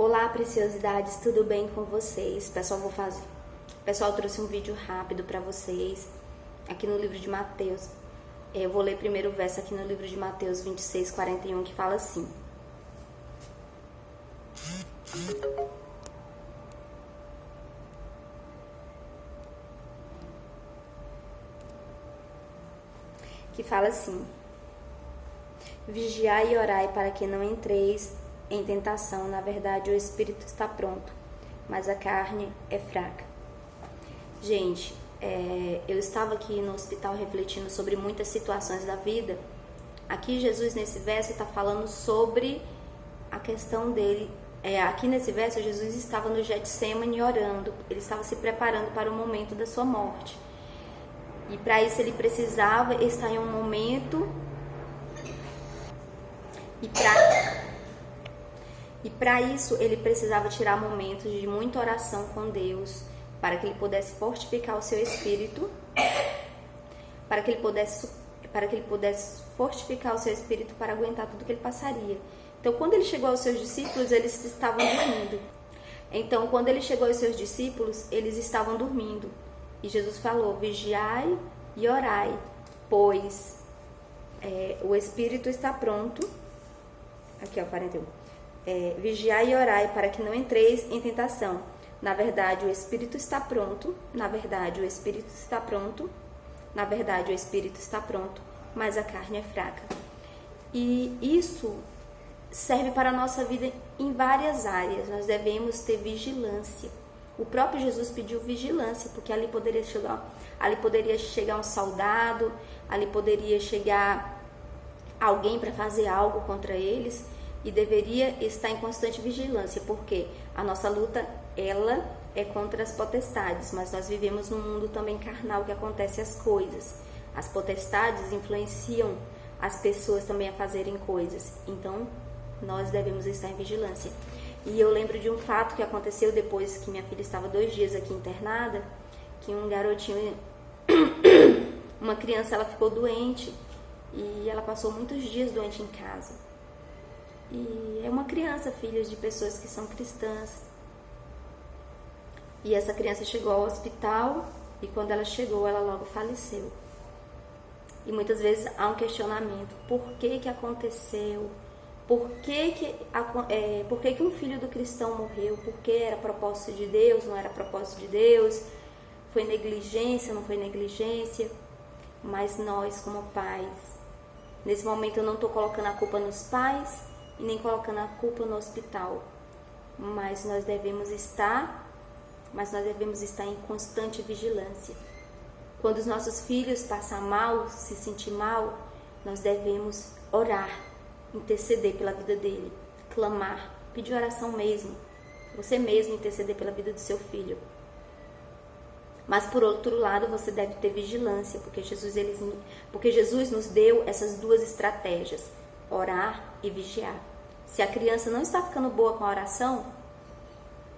Olá, preciosidades, tudo bem com vocês? Pessoal, eu trouxe um vídeo rápido para vocês aqui no livro de Mateus. Eu vou ler primeiro o verso aqui no livro de Mateus 26:41, que fala assim: Vigiai e orai para que não entreis em tentação. Na verdade, o espírito está pronto, mas a carne é fraca. Gente, eu estava aqui no hospital refletindo sobre muitas situações da vida. Aqui Jesus, nesse verso, está falando sobre a questão dele. Aqui nesse verso, Jesus estava no Getsêmani orando. Ele estava se preparando para o momento da sua morte. E para isso ele precisava estar em um momento... E para isso ele precisava tirar momentos de muita oração com Deus, para que ele pudesse fortificar o seu espírito, para que ele pudesse fortificar o seu espírito para aguentar tudo que ele passaria. Então, quando ele chegou aos seus discípulos, eles estavam dormindo. E Jesus falou: vigiai e orai, pois o espírito está pronto. Aqui, 41. Vigiai e orai para que não entreis em tentação. Na verdade, o espírito está pronto. Mas a carne é fraca. E isso serve para a nossa vida em várias áreas. Nós devemos ter vigilância. O próprio Jesus pediu vigilância, porque ali poderia chegar um soldado, ali poderia chegar alguém para fazer algo contra eles, e deveria estar em constante vigilância, porque a nossa luta, ela é contra as potestades, mas nós vivemos num mundo também carnal que acontece as coisas. As potestades influenciam as pessoas também a fazerem coisas, então nós devemos estar em vigilância. E eu lembro de um fato que aconteceu depois que minha filha estava 2 dias aqui internada, que um garotinho, uma criança, ela ficou doente, e ela passou muitos dias doente em casa. E é uma criança, filha de pessoas que são cristãs. E essa criança chegou ao hospital, e quando ela chegou, ela logo faleceu. E muitas vezes há um questionamento: por que que aconteceu? Por que um filho do cristão morreu? Por que era propósito de Deus? Não era propósito de Deus? Foi negligência? Não foi negligência? Mas nós, como pais, nesse momento eu não estou colocando a culpa nos pais e nem colocando a culpa no hospital, mas nós devemos estar em constante vigilância. Quando os nossos filhos passam mal, se sentir mal, nós devemos orar, interceder pela vida dele, clamar, pedir oração mesmo, você mesmo interceder pela vida do seu filho. Mas por outro lado, você deve ter vigilância, porque Jesus nos deu essas duas estratégias: orar e vigiar. Se a criança não está ficando boa com a oração,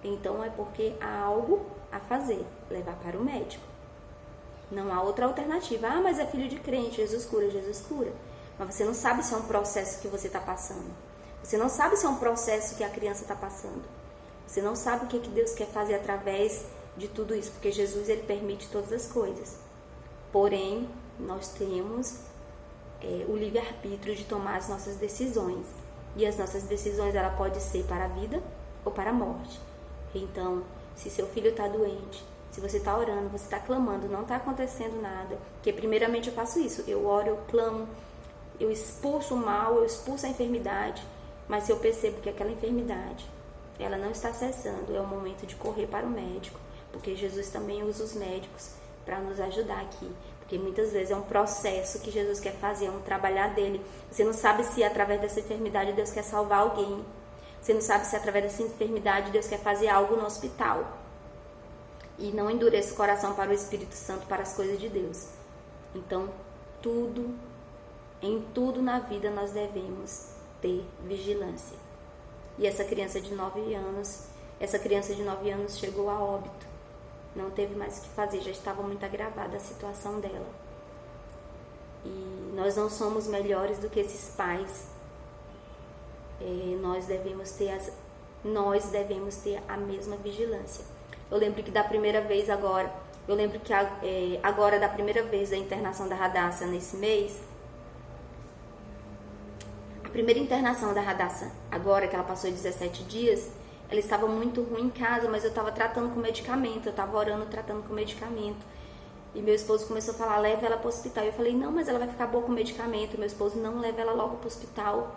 então é porque há algo a fazer, levar para o médico. Não há outra alternativa. Mas é filho de crente, Jesus cura. Mas você não sabe se é um processo que você está passando. Você não sabe se é um processo que a criança está passando. Você não sabe o que Deus quer fazer através de tudo isso, porque Jesus, ele permite todas as coisas. Porém, nós temos o livre-arbítrio de tomar as nossas decisões. E as nossas decisões, ela pode ser para a vida ou para a morte. Então, se seu filho está doente, se você está orando, você está clamando, não está acontecendo nada, porque primeiramente eu faço isso, eu oro, eu clamo, eu expulso o mal, eu expulso a enfermidade, mas se eu percebo que aquela enfermidade, ela não está cessando, é o momento de correr para o médico, porque Jesus também usa os médicos para nos ajudar aqui, porque muitas vezes é um processo que Jesus quer fazer, é um trabalhar dele. Você não sabe se através dessa enfermidade Deus quer salvar alguém, você não sabe se através dessa enfermidade Deus quer fazer algo no hospital. E não endureça o coração para o Espírito Santo, para as coisas de Deus. Então, em tudo na vida nós devemos ter vigilância. E essa criança de 9 anos chegou a óbito. Não teve mais o que fazer, já estava muito agravada a situação dela. E nós não somos melhores do que esses pais. Nós devemos ter nós devemos ter a mesma vigilância. Eu lembro que da primeira vez agora, agora da primeira vez da internação da Radassa nesse mês, a primeira internação da Radassa, agora que ela passou 17 dias, ela estava muito ruim em casa, mas eu estava tratando com medicamento, eu estava orando, tratando com medicamento. E meu esposo começou a falar, leva ela para o hospital. Eu falei, não, mas ela vai ficar boa com medicamento. E meu esposo, não, leva ela logo para o hospital.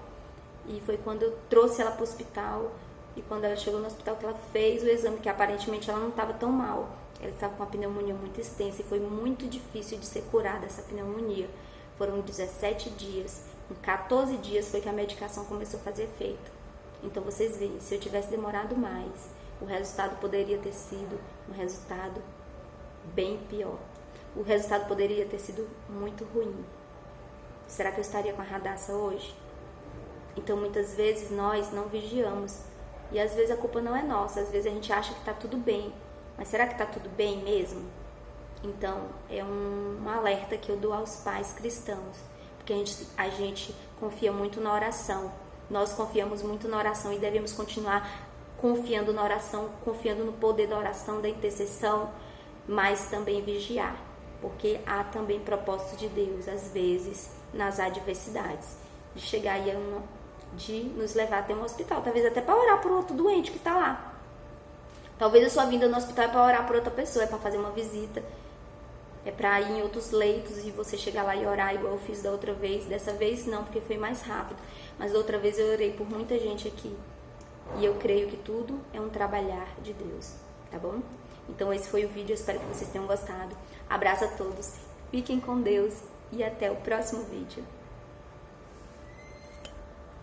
E foi quando eu trouxe ela para o hospital. E quando ela chegou no hospital, que ela fez o exame, que aparentemente ela não estava tão mal. Ela estava com uma pneumonia muito extensa e foi muito difícil de ser curada essa pneumonia. Foram 17 dias. Em 14 dias foi que a medicação começou a fazer efeito. Então vocês veem, se eu tivesse demorado mais, o resultado poderia ter sido um resultado bem pior. O resultado poderia ter sido muito ruim. Será que eu estaria com a Radassa hoje? Então muitas vezes nós não vigiamos. E às vezes a culpa não é nossa, às vezes a gente acha que está tudo bem. Mas será que está tudo bem mesmo? Então é um alerta que eu dou aos pais cristãos. Porque a gente confia muito na oração. Nós confiamos muito na oração e devemos continuar confiando na oração, confiando no poder da oração, da intercessão, mas também vigiar. Porque há também propósito de Deus, às vezes, nas adversidades. De chegar aí de nos levar até um hospital, talvez até para orar por outro doente que está lá. Talvez a sua vinda no hospital é para orar por outra pessoa, é para fazer uma visita, é para ir em outros leitos e você chegar lá e orar igual eu fiz da outra vez. Dessa vez não, porque foi mais rápido, mas da outra vez eu orei por muita gente aqui. E eu creio que tudo é um trabalhar de Deus, tá bom? Então esse foi o vídeo, eu espero que vocês tenham gostado. Abraço a todos, fiquem com Deus e até o próximo vídeo.